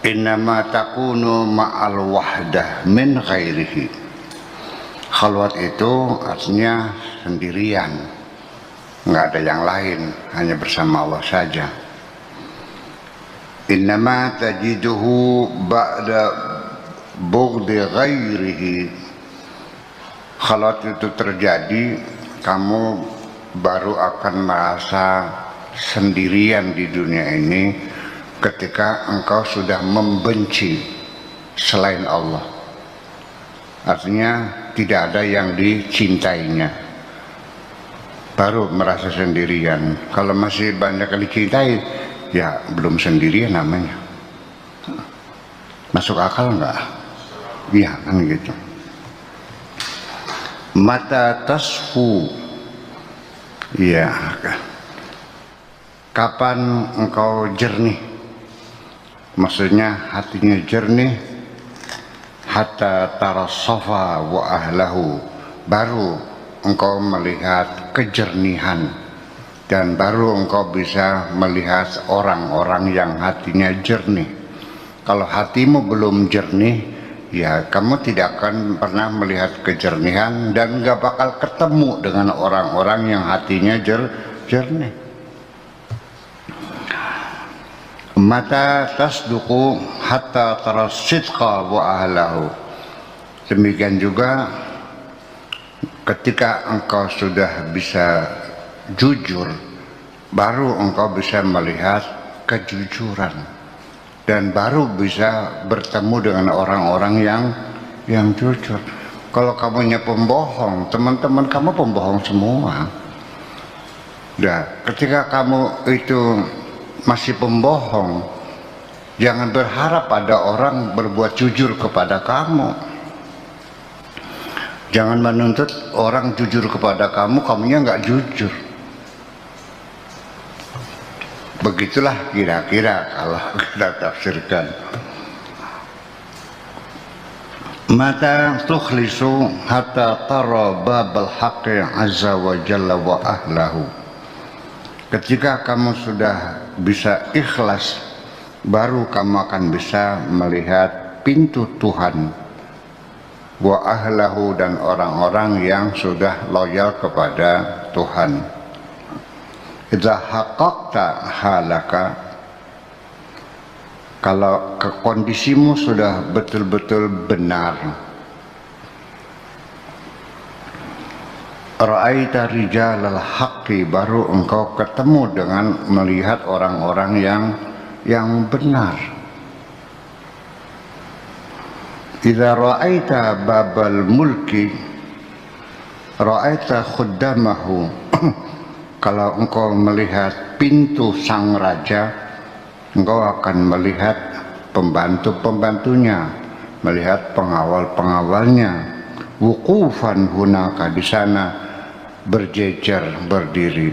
innama takunu ma'al wahdah min ghairihi. Khalwat itu artinya sendirian, nggak ada yang lain, hanya bersama Allah saja. Innama tajiduhu ba'da bughdi ghairihi. Khalwat itu terjadi, kamu baru akan merasa sendirian di dunia ini ketika engkau sudah membenci selain Allah. Artinya tidak ada yang dicintainya, baru merasa sendirian. Kalau masih banyak yang dicintai, ya belum sendirian namanya. Masuk akal enggak? Iya kan gitu. Mata tasfu, ya, kapan engkau jernih? Maksudnya hatinya jernih. Hatta tarasafa wa ahlahu, baru engkau melihat kejernihan, dan baru engkau bisa melihat orang-orang yang hatinya jernih. Kalau hatimu belum jernih, ya kamu tidak akan pernah melihat kejernihan dan gak bakal ketemu dengan orang-orang yang hatinya jernih. Mata tasduqu hatta taras sidqa wa ahlahu. Demikian juga ketika engkau sudah bisa jujur, baru engkau bisa melihat kejujuran, dan baru bisa bertemu dengan orang-orang yang jujur. Kalau kamunya pembohong, teman-teman kamu pembohong semua. Nah, ketika kamu itu masih pembohong, jangan berharap ada orang berbuat jujur kepada kamu. Jangan menuntut orang jujur kepada kamu, kamunya nggak jujur. Begitulah kira-kira kalau kita tafsirkan. Mata tukhlisu hatta tara babal haqqi azza wa jalla wa ahlahu. Ketika kamu sudah bisa ikhlas, baru kamu akan bisa melihat pintu Tuhan, wa ahlahu, dan orang-orang yang sudah loyal kepada Tuhan. Idza haqqaqta halaka, kalau kondisimu sudah betul-betul benar, ra'aita rijalal haqqi, baru engkau ketemu dengan melihat orang-orang yang benar. Idza ra'aita babal mulki ra'aita khuddamahu, kalau engkau melihat pintu sang raja, engkau akan melihat pembantu-pembantunya, melihat pengawal-pengawalnya. Wuqufan hunaka, di sana berjejer berdiri.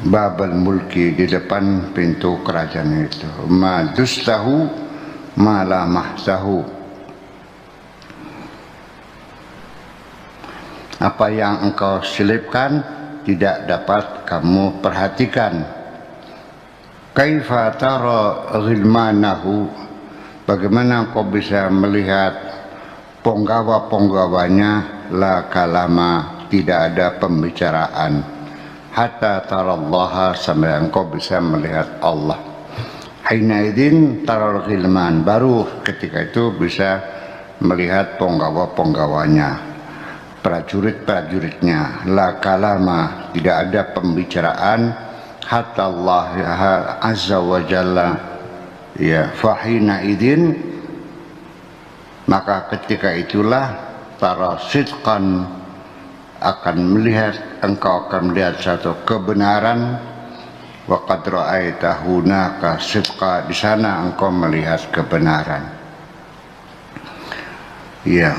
Babal mulki, di depan pintu kerajaan itu. Ma dustahu ma la mahtahu, apa yang engkau selipkan tidak dapat kamu perhatikan. Kaifa tara ghilmanahu, bagaimana engkau bisa melihat penggawa-penggawanya. La kalama, tidak ada pembicaraan. Hatta tarallaha, sampai engkau bisa melihat Allah. Hina idin taral ghilman, baru ketika itu bisa melihat penggawa-penggawanya, prajurit-prajuritnya. La kalama, tidak ada pembicaraan. Hatta Allah azza wa jalla, ya, fahina idin, maka ketika itulah tara sidqan, akan melihat, engkau akan melihat satu kebenaran. Wa qad ra'aita hunaka sidqa, di sana engkau melihat kebenaran. Ya,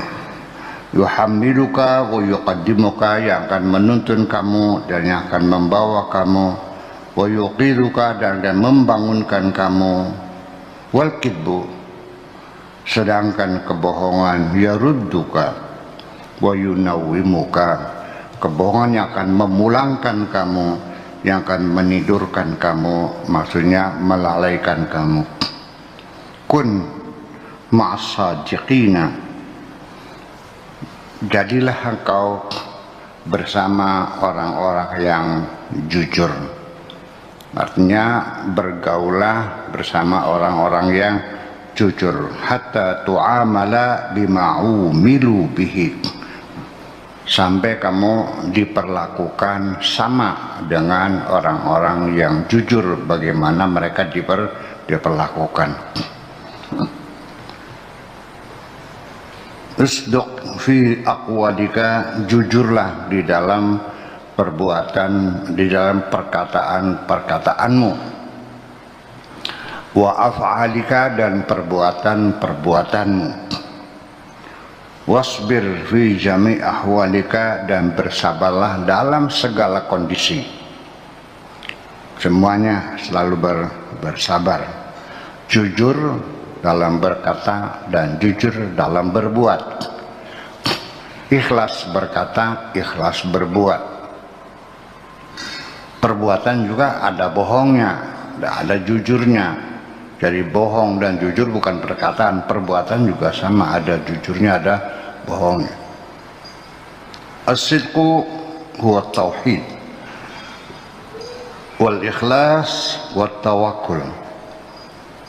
yuhammiluka wa yuqaddimuka, yang akan menuntun kamu dan yang akan membawa kamu. Wa yuqiruka, dan membangunkan kamu. Wal kidbu, sedangkan kebohongan, yarudduka wa yunawwimuka, kebohongan yang akan memulangkan kamu, yang akan menidurkan kamu, maksudnya melalaikan kamu. kun ma'as-sadiqina, jadilah engkau bersama orang-orang yang jujur. Artinya bergaulah bersama orang-orang yang jujur, hatta tu'amala bima'umilu bihi, sampai kamu diperlakukan sama dengan orang-orang yang jujur, bagaimana mereka diperlakukan. Usduq fi aqwalika, jujurlah di dalam perbuatan, di dalam perkataan-perkataanmu. Wa af'alika, dan perbuatan-perbuatanmu. Wasbir fi jami' ahwalika, dan bersabarlah dalam segala kondisi. Semuanya selalu bersabar. Jujur dalam berkata dan jujur dalam berbuat. Ikhlas berkata, ikhlas berbuat. Perbuatan juga ada bohongnya, ada jujurnya. Jadi bohong dan jujur bukan perkataan, perbuatan juga sama, ada jujurnya, ada bohongnya. As-sidqu huwa tauhid wal ikhlas wat tawakkul.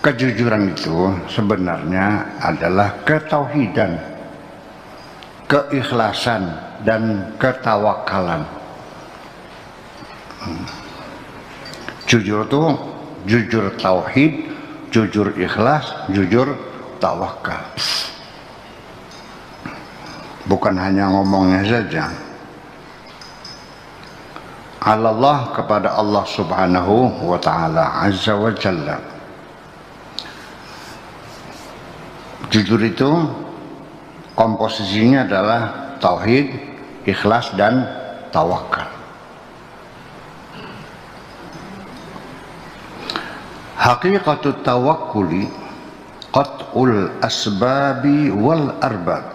Kejujuran itu sebenarnya adalah ketauhidan, keikhlasan, dan ketawakalan. Jujur itu jujur tauhid, jujur ikhlas, jujur tawakal. Bukan hanya ngomongnya saja. Allah, kepada Allah subhanahu wa ta'ala azza wa jalla. Jujur itu komposisinya adalah tauhid, ikhlas, dan tawakal. Haqiqatut tawakkuli qat'ul asbabi wal arbab.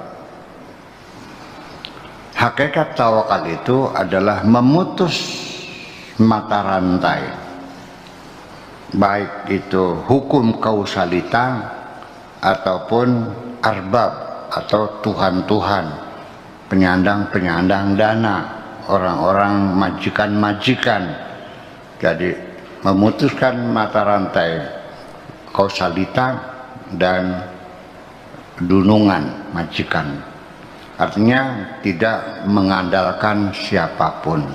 Hakikat tawakal itu adalah memutus mata rantai, baik itu hukum kausalita ataupun arbab atau tuhan-tuhan, penyandang-penyandang dana, orang-orang majikan-majikan. Jadi memutuskan mata rantai kausalita dan dunungan majikan. Artinya tidak mengandalkan siapapun,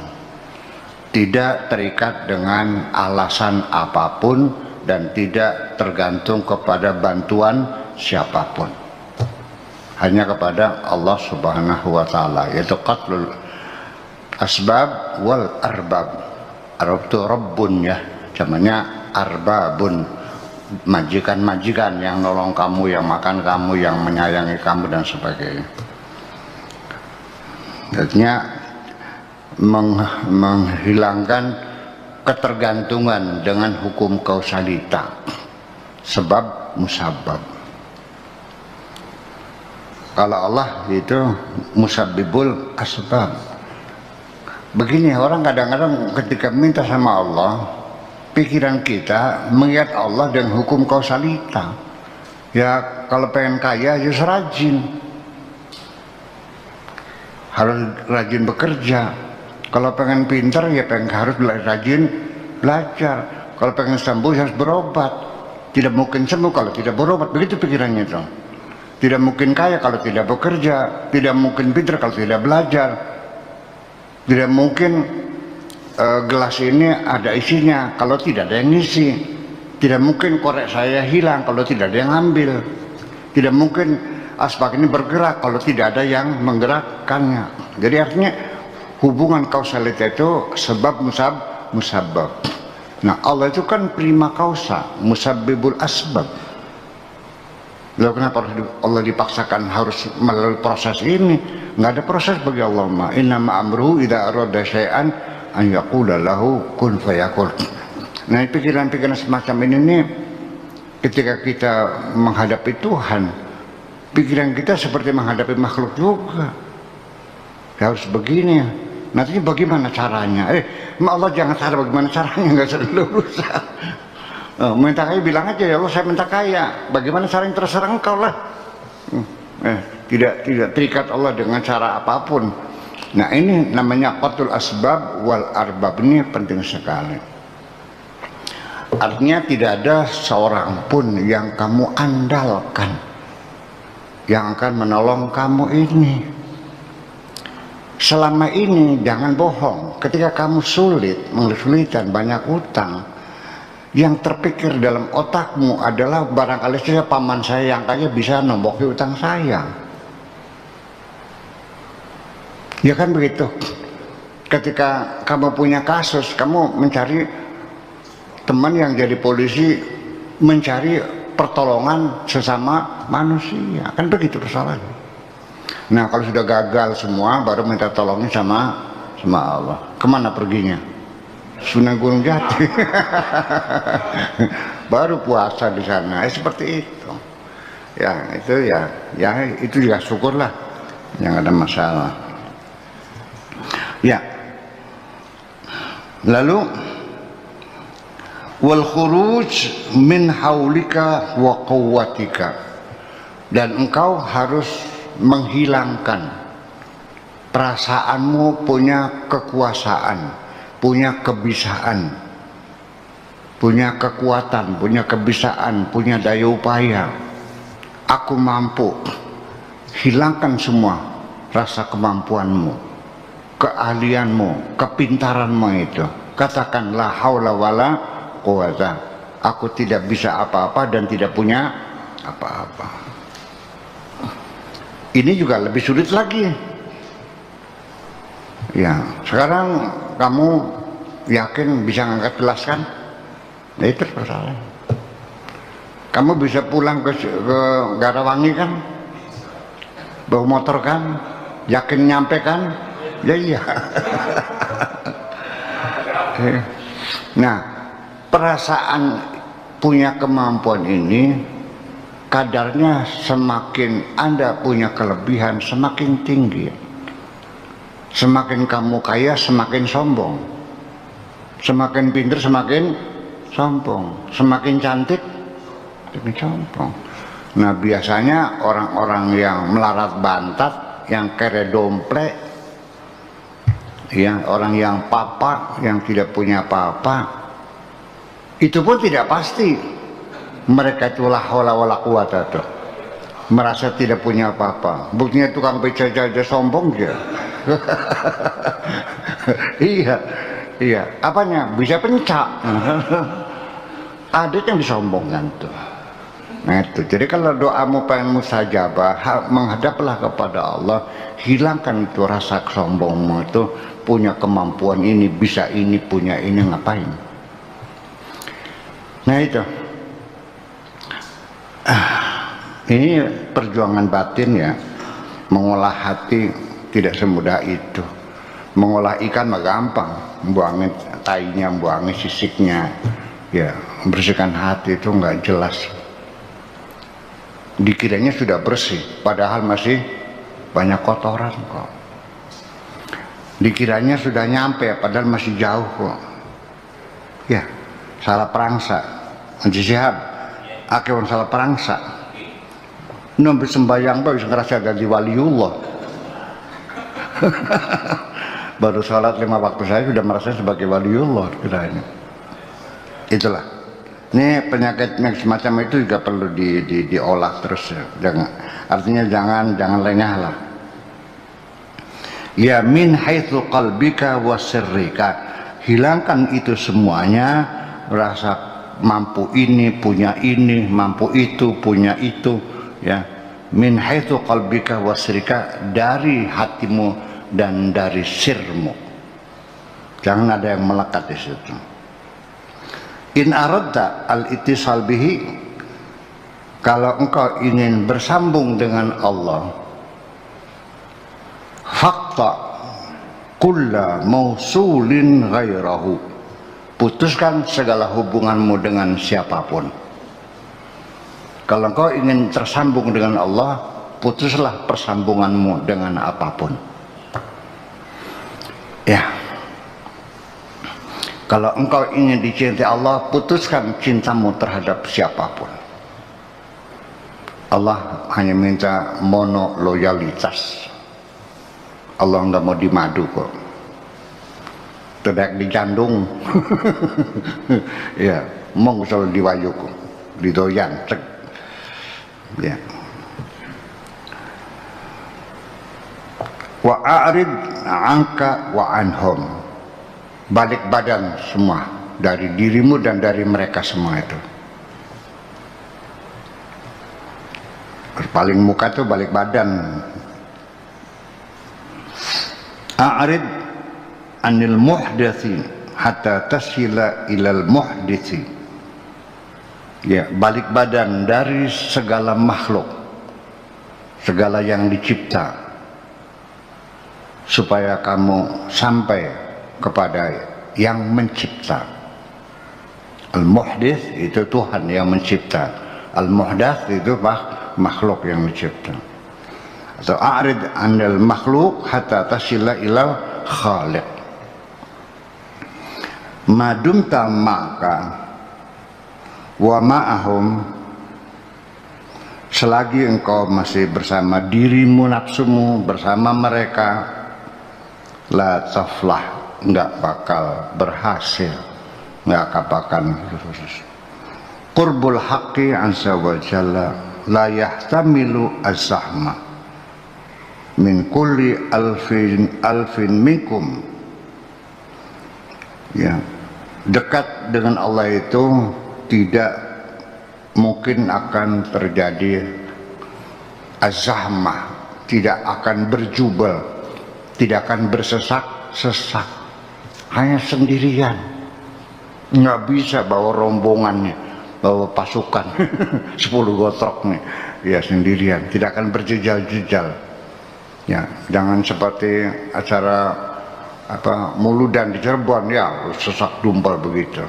tidak terikat dengan alasan apapun, dan tidak tergantung kepada bantuan siapapun, hanya kepada Allah subhanahu wa ta'ala, yaitu qatlul asbab wal arbab. Arab itu rabbun, ya, namanya arbabun, majikan-majikan yang nolong kamu, yang makan kamu, yang menyayangi kamu, dan sebagainya. Artinya menghilangkan ketergantungan dengan hukum kausalita, sebab musabab. Kalau Allah itu musabbibul asbab. Begini, orang kadang-kadang ketika minta sama Allah, pikiran kita mengingat Allah dengan hukum kausalita. Ya kalau pengen kaya ya rajin, harus rajin bekerja. Kalau pengen pintar ya harus rajin belajar. Kalau pengen sembuh harus berobat. Tidak mungkin sembuh kalau tidak berobat. Begitu pikirannya itu. Tidak mungkin kaya kalau tidak bekerja. Tidak mungkin pintar kalau tidak belajar. Tidak mungkin gelas ini ada isinya kalau tidak ada yang ngisi. Tidak mungkin korek saya hilang kalau tidak ada yang ambil. Tidak mungkin asbak ini bergerak kalau tidak ada yang menggerakkannya. Jadi artinya hubungan kausalita itu sebab musabbab. Nah, Allah itu kan prima causa, musabbibul asbab. Lalu kenapa Allah dipaksakan harus melalui proses ini? Nggak ada proses bagi Allah. Innama amruhu idza arada syai'an an yaqula lahu kun fayakun. Nah, pikiran-pikiran semacam ini nih, ketika kita menghadapi Tuhan, pikiran kita seperti menghadapi makhluk juga. Ya, harus begini. Nantinya bagaimana caranya? Allah jangan cara bagaimana caranya, nggak usah. Minta kaya bilang aja, ya Allah saya minta kaya. Bagaimana caranya, terserah engkau lah. Tidak terikat Allah dengan cara apapun. Nah ini namanya qatul asbab wal arbab, ini penting sekali. Artinya tidak ada seorang pun yang kamu andalkan yang akan menolong kamu ini. Selama ini jangan bohong, ketika kamu kesulitan banyak utang, yang terpikir dalam otakmu adalah barangkali saja paman saya yang kaya bisa nomboki utang saya. Ya kan begitu. Ketika kamu punya kasus, kamu mencari teman yang jadi polisi, mencari pertolongan sesama manusia, kan begitu persoalannya. Nah kalau sudah gagal semua, baru minta tolongnya sama Allah. Kemana perginya? Sunan Gunung Jati. Baru puasa di sana. Seperti itu. Ya itu ya itu juga syukurlah, yang ada masalah. Ya. Lalu wal khuruj min haulika wa quwwatika, dan engkau harus menghilangkan perasaanmu punya kekuasaan, punya kebisaan, punya kekuatan, punya kebisaan, punya daya upaya. Aku mampu. Hilangkan semua rasa kemampuanmu, keahlianmu, kepintaranmu itu. Katakan la haula wala quwata. Aku tidak bisa apa-apa dan tidak punya apa-apa. Ini juga lebih sulit lagi. Ya, sekarang kamu yakin bisa ngangkat gelas kan? Nah, itu persoalan. Kamu bisa pulang ke Garawangi kan? Bawa motor kan? Yakin nyampe kan? Ya iya. Nah, perasaan punya kemampuan ini kadarnya semakin Anda punya kelebihan semakin tinggi. Semakin kamu kaya semakin sombong, semakin pintar semakin sombong, semakin cantik semakin sombong. Nah biasanya orang-orang yang melarat bantat, yang kere domplek, ya, orang yang papa, yang tidak punya apa-apa, itu pun tidak pasti mereka itu la haula wala quwata tuh, merasa tidak punya apa-apa. Buktinya tukang beca aja sombong dia. Iya, apanya bisa pencak. Ada yang disombongkan tuh. Nah itu, jadi kalau doamu pengen mustajabah, menghadaplah kepada Allah, hilangkan itu rasa sombongmu itu, punya kemampuan ini, bisa ini, punya ini, ngapain? Nah itu. Ini perjuangan batin ya. Mengolah hati tidak semudah itu. Mengolah ikan mah gampang, buangin tainya, buangin sisiknya, ya. Bersihkan hati itu nggak jelas. Dikiranya sudah bersih, padahal masih banyak kotoran kok. Dikiranya sudah nyampe, padahal masih jauh kok. Ya, salah perangsa. Haji Syihab, akhirnya salah perangsa. Nabi sembahyang bisa ngerasa jadi waliullah. Baru sholat 5 waktu saya sudah merasa sebagai waliullah kita ini. Itulah. Ini penyakit semacam itu juga perlu diolah terus ya. Artinya jangan lengah lah. Ya min haitsu qalbika wa sirrika. Hilangkan itu semuanya, rasa mampu ini, punya ini, mampu itu, punya itu, ya. Min haitsu qalbika wa sirrika, dari hatimu dan dari sirmu. Jangan ada yang melekat di situ. In aradta al-ittisal bihi, kalau engkau ingin bersambung dengan Allah, faqta kulla mausulin ghairahu, putuskan segala hubunganmu dengan siapapun. Kalau engkau ingin tersambung dengan Allah, putuslah persambunganmu dengan apapun. Ya. Kalau engkau ingin dicintai Allah, putuskan cintamu terhadap siapapun. Allah hanya minta mono loyalitas. Allah nggak mau dimadu kok. Tidak dijandung. Ya, mong selalu diwayuk, didoyan, cek. Ya. Wa a'rid anka wa anhum. Balik badan semua dari dirimu dan dari mereka semua itu. Paling muka itu balik badan. A'rid anil muhdatsi hatta tasila ilal muhditsi. Ya, balik badan dari segala makhluk, segala yang dicipta, supaya kamu sampai kepada yang mencipta. Al-muhdits itu Tuhan yang mencipta, al-muhdats itu makhluk yang mencipta. Atau a'rid 'anil makhluk hatta tasila ilal khaliq. Madumta maka wa ma'ahum, selagi engkau masih bersama dirimu nafsumu, bersama mereka, la taflah, enggak bakal berhasil, enggak akan qurbul haqqi azza wa jalla la yahtamilu az-zahma min kulli alfin minkum. Ya, dekat dengan Allah itu tidak mungkin akan terjadi az-zahmah, tidak akan berjubel, tidak akan bersesak-sesak, hanya sendirian. Nggak bisa bawa rombongannya, bawa pasukan 10 gotrok nih, ya sendirian, tidak akan berjejal-jejal. Ya, jangan seperti acara Muludan di Cirebon, ya sesak dumpal begitu.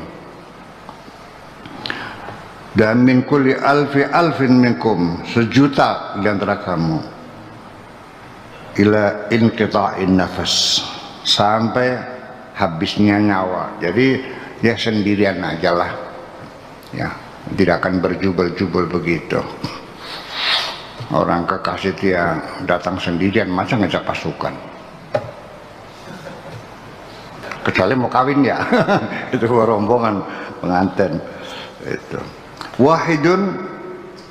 Dan min kulli alfin minkum, sejuta di antara kamu, ila inqita'in nafas, sampai habisnya nyawa. Jadi ya sendirian aja lah, ya tidak akan berjubel-jubel begitu. Orang kekasih dia datang sendirian, masa ngajak pasukan, kecuali mau kawin ya. Itu rombongan pengantin itu. Wahidun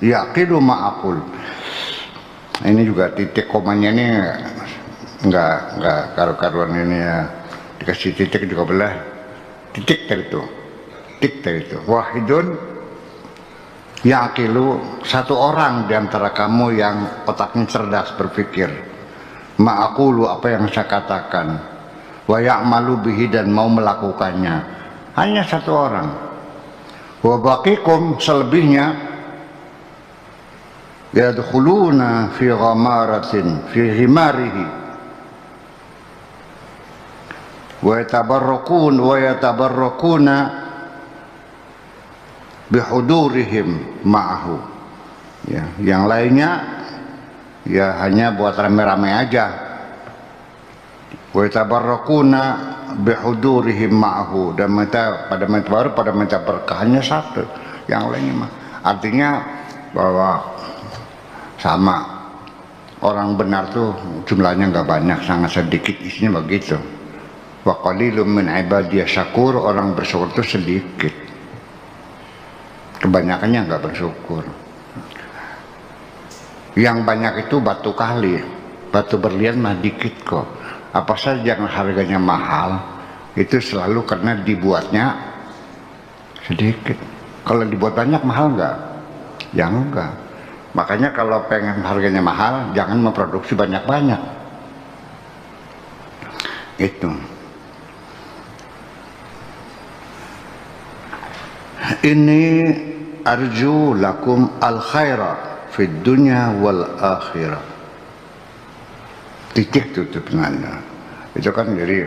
yaqidu ma'akul. Ini juga titik komanya ini enggak karu-karuan ini ya. Dikasih titik juga belah. Titik dari itu. Titik dari itu. Wahidun yaqilu, satu orang di antara kamu yang otaknya cerdas berpikir. Ma'akulu, apa yang saya katakan. Wa ya'malu bihi, dan mau melakukannya. Hanya satu orang. Wa baqikum, selebihnya yadkhuluna fi ghamaratin fi himarihi wa yatabarrakuna bihudurihim ma'ahu. Ya, yang lainnya ya hanya buat rame-rame aja. Wa yatabarrakuna bihudurihim ma'ahu, dan pada minta berkahnya satu, yang lainnya mah. Artinya bahwa sama, orang benar tuh jumlahnya nggak banyak, sangat sedikit, isinya begitu. Wa qalilum min ibadiyas syakur, orang bersyukur itu sedikit, kebanyakannya nggak bersyukur. Yang banyak itu batu kali, batu berlian mah dikit kok. Apa saja yang harganya mahal itu selalu karena dibuatnya sedikit. Kalau dibuat banyak mahal nggak? Ya enggak. Makanya kalau pengen harganya mahal, jangan memproduksi banyak-banyak. Itu. Ini arju lakum al khaira fid dunya wal akhirah. Titik tutupnya. Itu kan jadi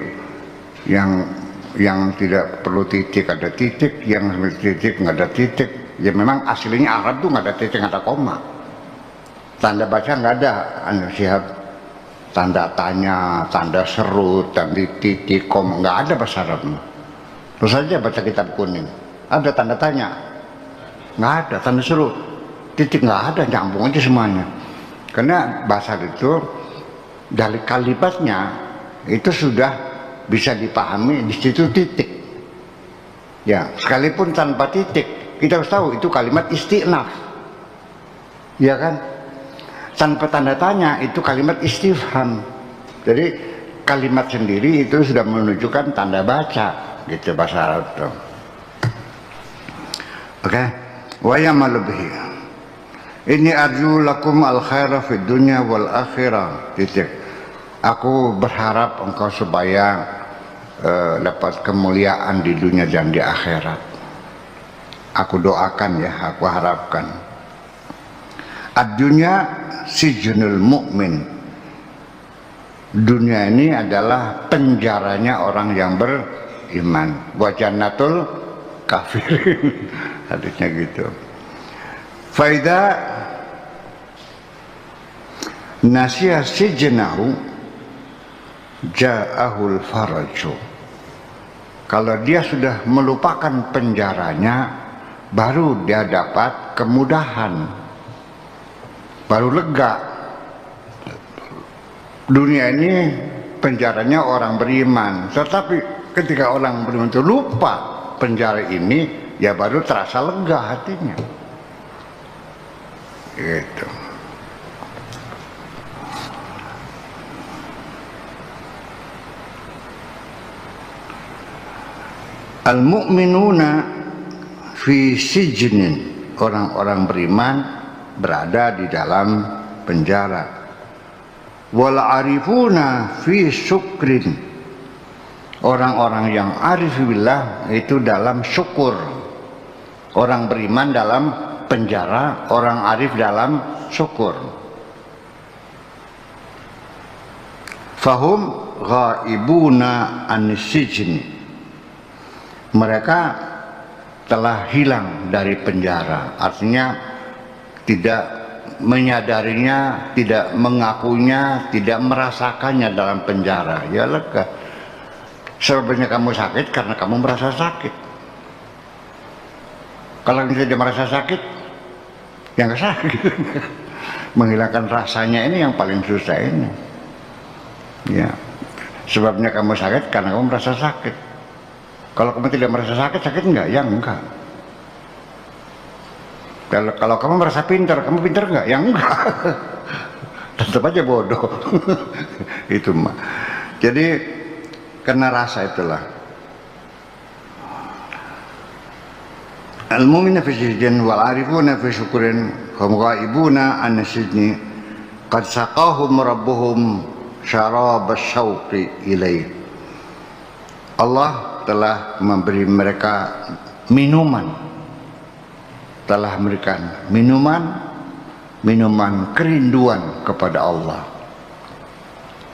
yang tidak perlu titik ada titik, yang titik nggak ada titik. Ya memang aslinya Arab tuh nggak ada titik, nggak ada koma. Tanda baca nggak ada, siap tanda tanya, tanda seru, tanda titik, koma, nggak ada bahasa Arab. Terus saja baca kitab kuning, ada tanda tanya? Nggak ada. Tanda seru, titik nggak ada, nyambung aja semuanya. Karena bahasa itu dari kalimatnya itu sudah bisa dipahami di situ titik. Ya, sekalipun tanpa titik, kita harus tahu itu kalimat isti'naf. Ya kan? Tanpa tanda tanya itu kalimat istifham. Jadi kalimat sendiri itu sudah menunjukkan tanda baca. Gitu bahasa Arab itu. Oke, wa yamalubhi. Ini arju lakum al khaira fid dunya wal akhirah. Titik. Aku berharap engkau supaya dapat kemuliaan di dunia dan di akhirat. Aku doakan ya, aku harapkan. Ad-dunya sijnul mu'min. Dunia ini adalah penjaranya orang yang beriman. Wa jannatul kafirin. Hadisnya gitu. Faida nasiha sijnahu ja'ahul faraju. Kalau dia sudah melupakan penjaranya, baru dia dapat kemudahan, baru lega. Dunia ini penjaranya orang beriman, tetapi ketika orang beriman itu lupa penjara ini, ya baru terasa lega hatinya. Gitu. Al-mu'minuna fi sijnin, orang-orang beriman berada di dalam penjara. Wal arifuna fi syukrin, orang-orang yang arif billah itu dalam syukur. Orang beriman dalam penjara, orang arif dalam syukur. Fahum ghaibuna an-sijni, mereka telah hilang dari penjara, artinya tidak menyadarinya, tidak mengakuinya, tidak merasakannya dalam penjara. Ya lega. Sebabnya kamu sakit karena kamu merasa sakit. Kalau tidak merasa sakit, ya nggak sakit. Menghilangkan rasanya ini yang paling susah ini. Ya, sebabnya kamu sakit karena kamu merasa sakit. Kalau kamu tidak merasa sakit, sakit enggak? Ya enggak. Kalau kamu merasa pintar, kamu pintar enggak? Ya enggak. Tetap aja bodoh. Itu mah. Jadi karena rasa itulah. Al-mu'minu fi sijnin wal 'arifuna fi syukrin hum ghaibuna an sijni qad saqahum rabbuhum syarab asy-syauqi ilaih. Allah telah memberi mereka minuman, telah memberikan minuman kerinduan kepada Allah.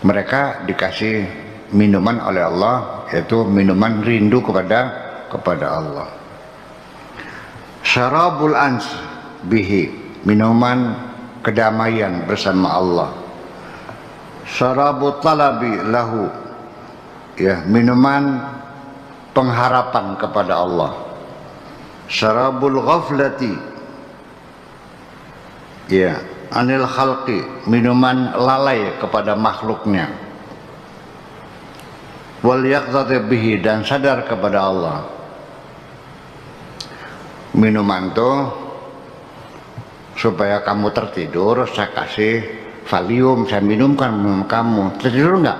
Mereka dikasih minuman oleh Allah, yaitu minuman rindu kepada Allah. Syarabul ans bihi, minuman kedamaian bersama Allah. Syarabut talabi lahu, ya, minuman pengharapan kepada Allah. Syarabul ghaflati, ya, anil khalqi, minuman lalai kepada makhluknya. Wal yaqzati bihi, dan sadar kepada Allah. Minuman itu supaya kamu tertidur, saya kasih Valium, saya minumkan kamu. Tertidur enggak?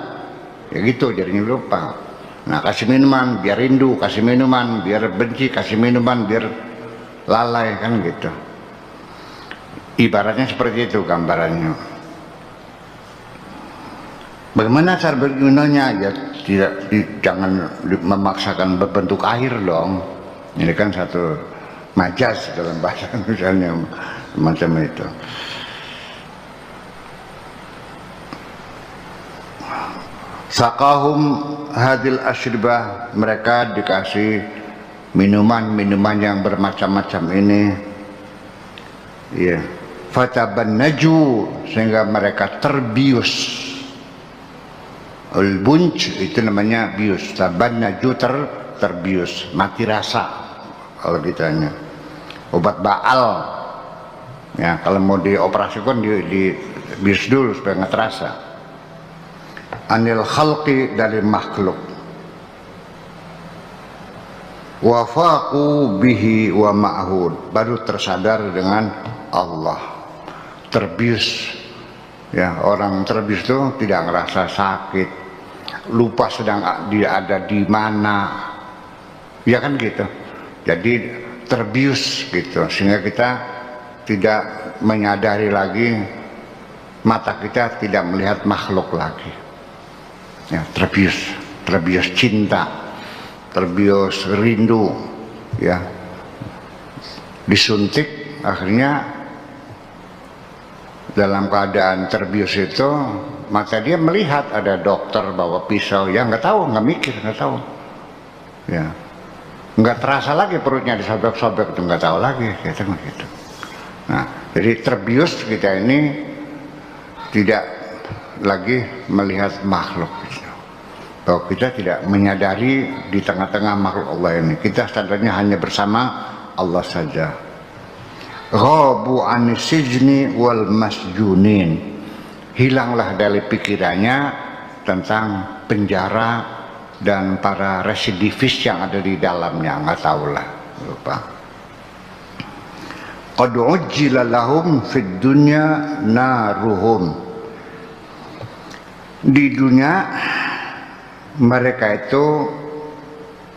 Ya gitu, jadinya lupa. Nah, kasih minuman biar rindu, kasih minuman biar benci, kasih minuman biar lalai, kan gitu. Ibaratnya seperti itu gambarannya. Bagaimana cara bergunanya? Ya jangan memaksakan berbentuk air dong. Ini kan satu majas dalam bahasa, misalnya macam itu. Saqahum hadil asyribah, mereka dikasih minuman-minuman yang bermacam-macam ini. Ya, fatabannaju, sehingga mereka terbius. Al-bunj itu namanya bius, tabannaju terbius, mati rasa kalau ditanya. Obat baal, ya kalau mau dioperasikan dibius dulu supaya nggak terasa. Anil khalqi, dari makhluk. Wafaqu bihi wa ma'hud, baru tersadar dengan Allah. Terbius, ya orang terbius itu tidak ngerasa sakit, lupa sedang dia ada di mana, ya kan gitu. Jadi terbius gitu, sehingga kita tidak menyadari lagi, mata kita tidak melihat makhluk lagi. Ya, terbius cinta, terbius rindu, ya, disuntik, akhirnya dalam keadaan terbius itu maka dia melihat ada dokter bawa pisau, ya nggak tahu, nggak mikir, nggak tahu, ya nggak terasa lagi perutnya disobek-sobek, itu nggak tahu lagi, gitu. Nah, jadi terbius kita ini tidak lagi melihat makhluk, gitu. Bahwa kita tidak menyadari di tengah-tengah makhluk Allah ini, kita sadarnya hanya bersama Allah saja. Ghabu anis sijni wal masjunin, hilanglah dari pikirannya tentang penjara dan para residivis yang ada di dalamnya, nggak tahulah, lupa. Qad ujjila lahum fid dunya naruhum, di dunia mereka itu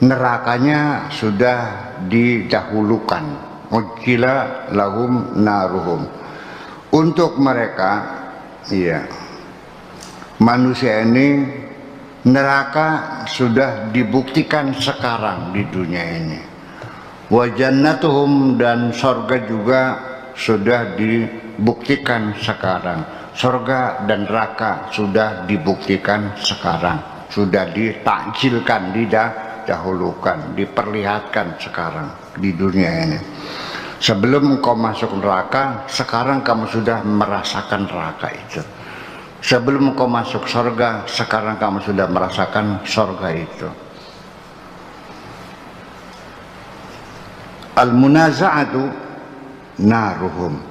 nerakanya sudah didahulukan. Ujjila lahum naruhum, untuk mereka, iya, manusia ini neraka sudah dibuktikan sekarang di dunia ini. Wa jannatuhum, dan sorga juga sudah dibuktikan sekarang. Sorga dan neraka sudah dibuktikan sekarang, sudah ditakjilkan, didahulukan, diperlihatkan sekarang di dunia ini. Sebelum engkau masuk neraka, sekarang kamu sudah merasakan neraka itu. Sebelum engkau masuk surga, sekarang kamu sudah merasakan surga itu. Al-munaza'atu naruhum,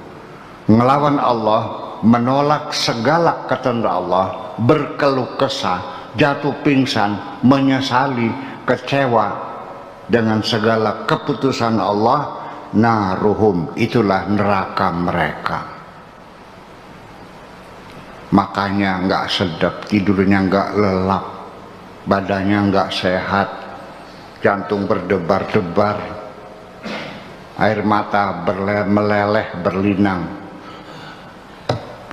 ngelawan Allah, menolak segala ketentuan Allah, berkeluh kesah, jatuh pingsan, menyesali, kecewa dengan segala keputusan Allah. Naruhum, itulah neraka mereka. Makanya nggak sedap, tidurnya nggak lelap, badannya nggak sehat, jantung berdebar-debar, air mata meleleh berlinang,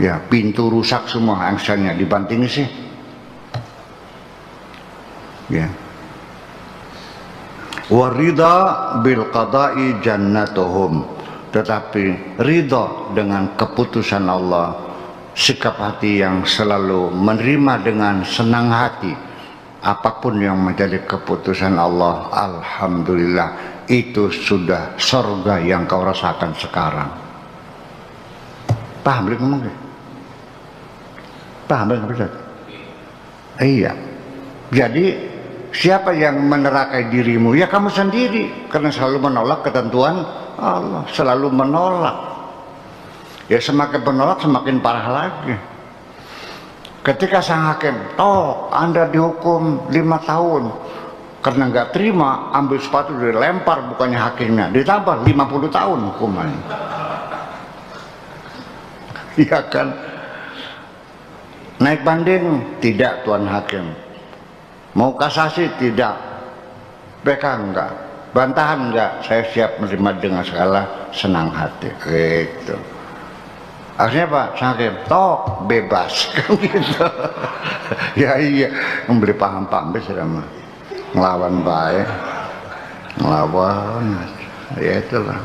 ya pintu rusak semua, angsannya dibanting sih, ya. Warida bil qada'i jannatuhum, tetapi ridha dengan keputusan Allah, sikap hati yang selalu menerima dengan senang hati apapun yang menjadi keputusan Allah, alhamdulillah, itu sudah surga yang kau rasakan sekarang. Paham belum ngomong? Paham belum? Iya. Jadi siapa yang menerakai dirimu? Ya kamu sendiri, karena selalu menolak ketentuan Allah, selalu menolak. Ya semakin menolak semakin parah lagi. Ketika sang hakim, toh Anda dihukum 5 tahun, karena nggak terima, ambil sepatu dilempar, bukannya hakimnya, ditambah 50 tahun hukumannya. Iya kan? Naik banding, tidak Tuan Hakim. Mau kasasi, tidak. PK enggak, bantahan enggak, saya siap menerima dengan segala senang hati. Gitu. Akhirnya Pak Hakim, tok bebas, gitu. Ya iya, membeli paham bisa mah, ngelawan baik, ngelawan, ya itulah.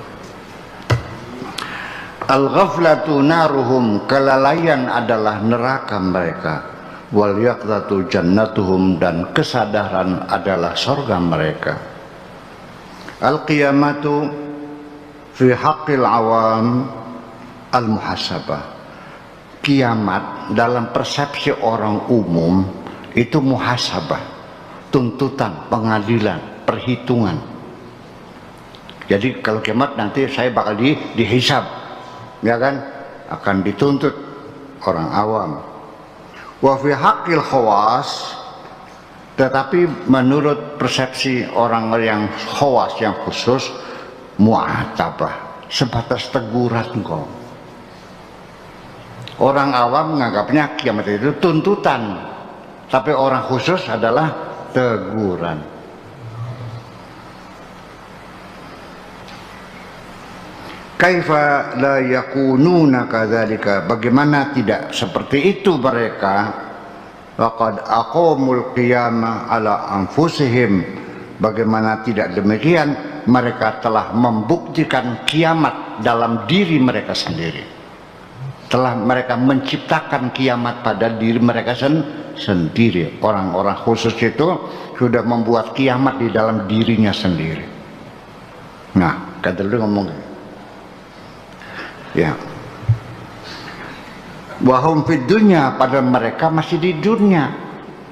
Al-ghaflatu naruhum, kelalaian adalah neraka mereka. Wal yaqzatu jannatuhum, dan kesadaran adalah surga mereka. Al-qiyamatu fi haqqil awam al-muhasabah. Kiamat dalam persepsi orang umum itu muhasabah, tuntutan, pengadilan. perhitungan. Jadi kalau kiamat nanti saya bakal dihisab, ya kan, akan dituntut orang awam. Wa fi haqqil khawas, tetapi menurut persepsi orang yang khawas, yang khusus, mu'atabah, sebatas teguran kok. Orang awam menganggapnya kiamat itu tuntutan, tapi orang khusus adalah teguran. Kaifa la yakununa kadzalika, bagaimana tidak seperti itu mereka? Laqad aqamul qiyamah ala anfusihim, bagaimana tidak demikian, mereka telah membuktikan kiamat dalam diri mereka sendiri. Telah mereka menciptakan kiamat pada diri mereka sendiri. Orang-orang khusus itu sudah membuat kiamat di dalam dirinya sendiri. Nah, kata dulu ngomong ya, wahum fid dunya, pada mereka masih di dunia.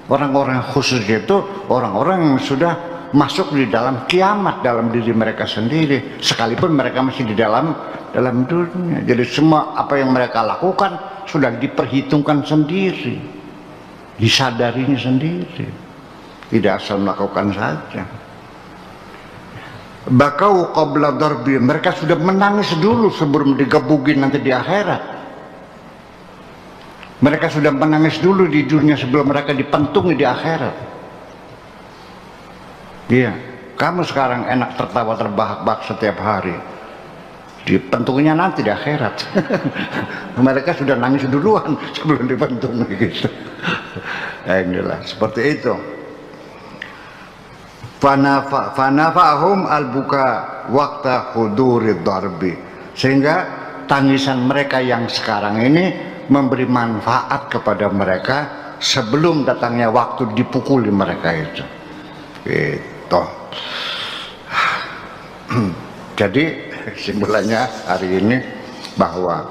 Orang-orang khusus itu orang-orang yang sudah masuk di dalam kiamat dalam diri mereka sendiri, sekalipun mereka masih di dalam dunia. Jadi semua apa yang mereka lakukan sudah diperhitungkan sendiri, disadarinya sendiri, tidak asal melakukan saja. Bakau qabla darbi, mereka sudah menangis dulu sebelum digebugin nanti di akhirat. Mereka sudah menangis dulu di dunia sebelum mereka dipentungi di akhirat. Iya, kamu sekarang enak tertawa terbahak-bahak setiap hari, dipentunginya nanti di akhirat. Mereka sudah nangis duluan sebelum dipentung gitu. Inilah seperti itu. Fanafa'hum al-buka waqta hudurid darbi, sehingga tangisan mereka yang sekarang ini memberi manfaat kepada mereka sebelum datangnya waktu dipukuli mereka itu. Gitu. Jadi kesimpulannya hari ini bahwa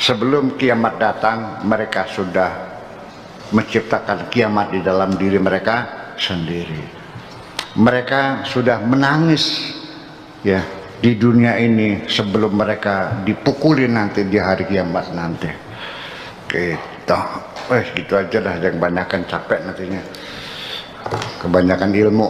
sebelum kiamat datang mereka sudah menciptakan kiamat di dalam diri mereka sendiri. Mereka sudah menangis ya di dunia ini sebelum mereka dipukuli nanti di hari kiamat nanti. Gitu. Gitu aja dah, yang banyakan capek nantinya, kebanyakan ilmu.